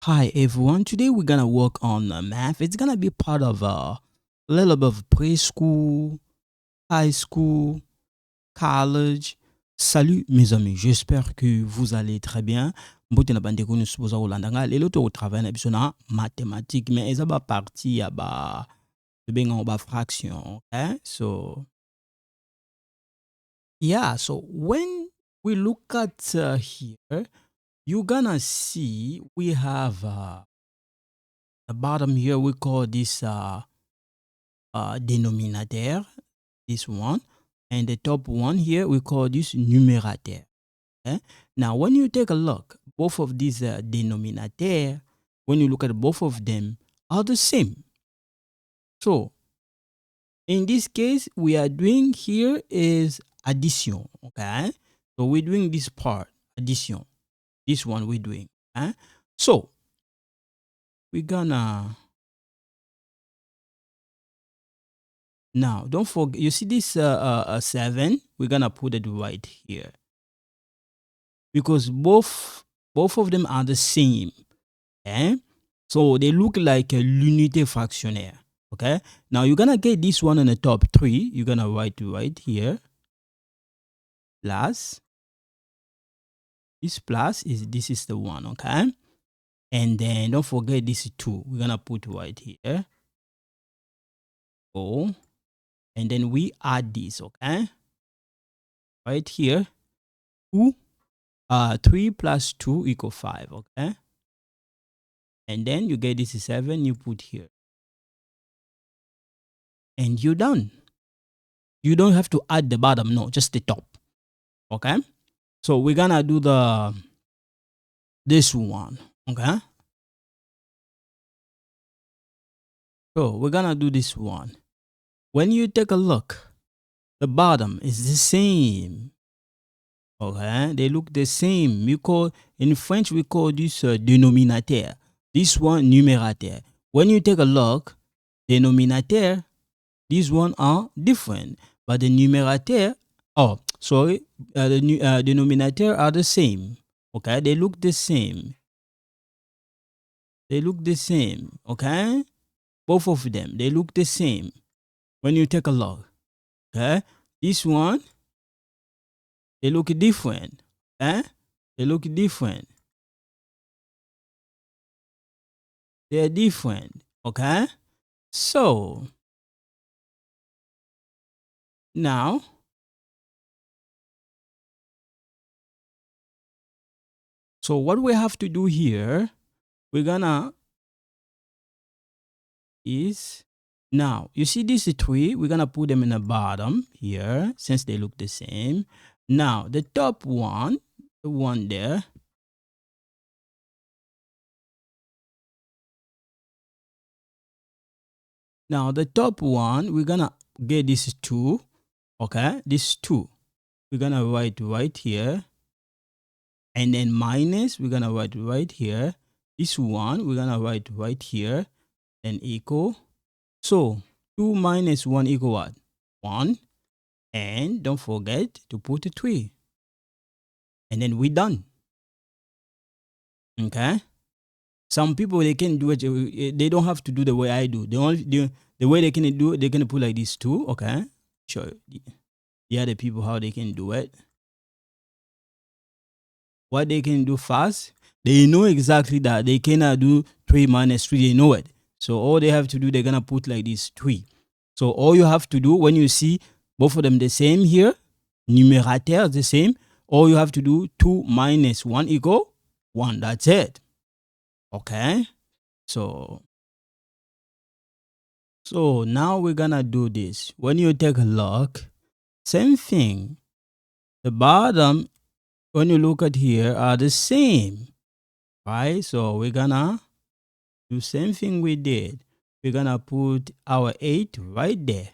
Hi everyone, today we're gonna work on math. It's gonna be part of a little bit of preschool, high school, college. Salut mes amis, j'espère que vous allez très bien. Mbote na bande kunu supoza kolanda nga lelo to travail na biso na mathématique mais eza ba partie ya ba benga ba fraction, okay? So yeah, so when we look at here, you're gonna see we have the bottom here we call this denominator, this one, and the top one here we call this numerator. Okay? Now, when you take a look, both of these denominator, when you look at both of them, are the same. So, in this case, we are doing here is addition. Okay, so we're doing this part addition. This one we're doing. Okay? So we're gonna now don't forget. You see this 7? We're gonna put it right here, because both of them are the same. Okay? So they look like a l'unité fractionnaire. Okay, now you're gonna get this one on the top 3. You're gonna write right here plus, this plus is, this is the one. Okay, and then don't forget this 2. We're gonna put right here. Oh, and then we add this. Okay, right here 2 3 plus 2 equal 5. Okay, and then you get this is 7. You put here and you're done. You don't have to add the bottom, no, just the top. Okay, so we're gonna do this one. Okay, so we're gonna do this one. When you take a look, the bottom is the same. Okay, they look the same. We call, in French we call this denominateur, this one numerateur. When you take a look, denominateur, these one are different, but the numerateur, oh sorry, the denominator are the same. Okay, they look the same. They look the same. Okay, both of them, they look the same. When you take a look, okay, this one, they look different. Eh? They look different. They're different. Okay, so now so what we have to do here, we're gonna is, now you see these 3, we're gonna put them in the bottom here since they look the same. Now the top one, the one there, now the top one, we're gonna get this 2. Okay, this 2, we're gonna write right here, and then minus, we're gonna write right here. This 1, we're gonna write right here, and equal. So 2 minus 1 equal what? 1. And don't forget to put a 3. And then we're done. Okay? Some people, they can do it. They don't have to do the way I do. The way they can do it, they can put like this too. Okay? Show the other people how they can do it. What they can do fast, they know exactly that they cannot do 3 minus 3. They know it. So all they have to do, they're gonna put like this 3. So all you have to do when you see both of them the same here, numerator the same, all you have to do 2 minus 1 equal 1. That's it. Okay, so now we're gonna do this. When you take a look, same thing. The bottom, when you look at here, are the same, right? So we're gonna do same thing we did. We're gonna put our 8 right there.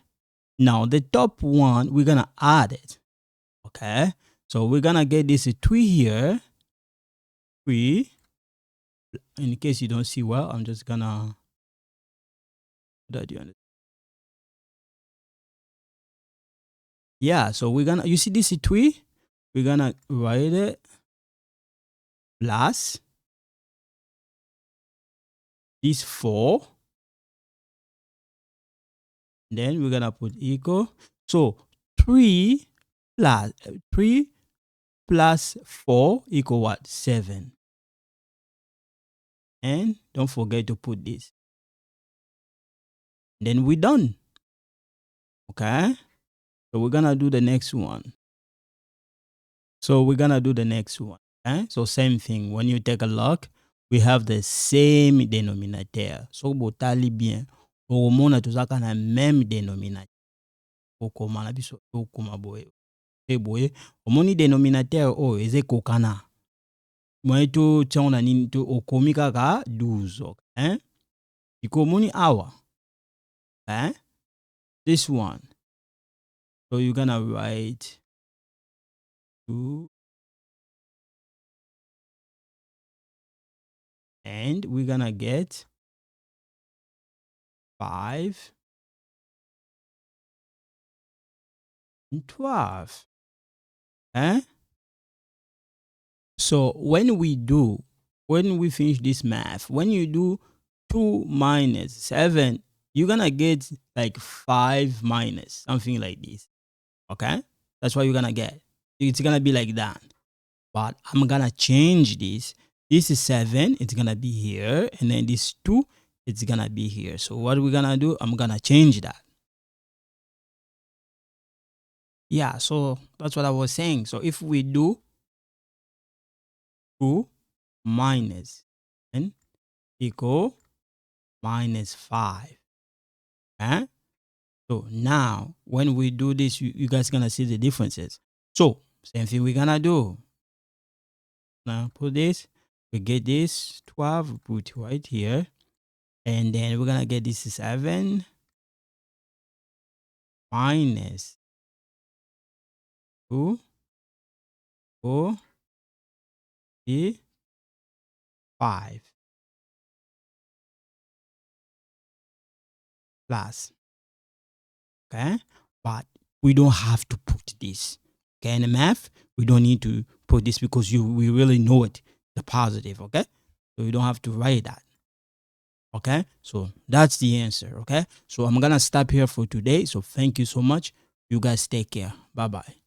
Now the top one, we're gonna add it. Okay, so we're gonna get this 3 here. 3. In case you don't see well, I'm just gonna that you understand. Yeah, so we're gonna, you see this 3, we're gonna write it plus this 4. Then we're gonna put equal. So 3 plus 4 equal what? 7. And don't forget to put this. Then we're done. Okay. So we're gonna do the next one. Okay. So same thing. When you take a look, we have the same denominator. So botali bien. Omona tozaka na même dénominateur. Okoma na biso okoma boye. Boye. Omoni dénominateur o eze kokana. Mwen to tiens na nini to okomi kaka 12. Okay. Ikomoni awa. Okay. This one. So you're gonna write 2. And we're gonna get 5 and 12. So when we finish this math, when you do 2 minus 7, you're gonna get like 5 minus something like this. Okay, that's what you're gonna get. It's gonna be like that. But I'm gonna change this. This is 7, it's gonna be here, and then this 2, it's gonna be here. So what we're gonna do, I'm gonna change that. Yeah, so that's what I was saying. So if we do 2 minus 10 equal minus 5. Okay? So now when we do this, you guys gonna see the differences. So same thing we're gonna do. Now put this, we get this 12, put right here, and then we're gonna get this 7 minus 2, 4, 3, 5 plus. Okay, but we don't have to put this. Okay, in the math, we don't need to put this because we really know it, the positive. Okay, so you don't have to write that. Okay, so that's the answer. Okay, so I'm gonna stop here for today. So thank you so much. You guys take care. Bye bye.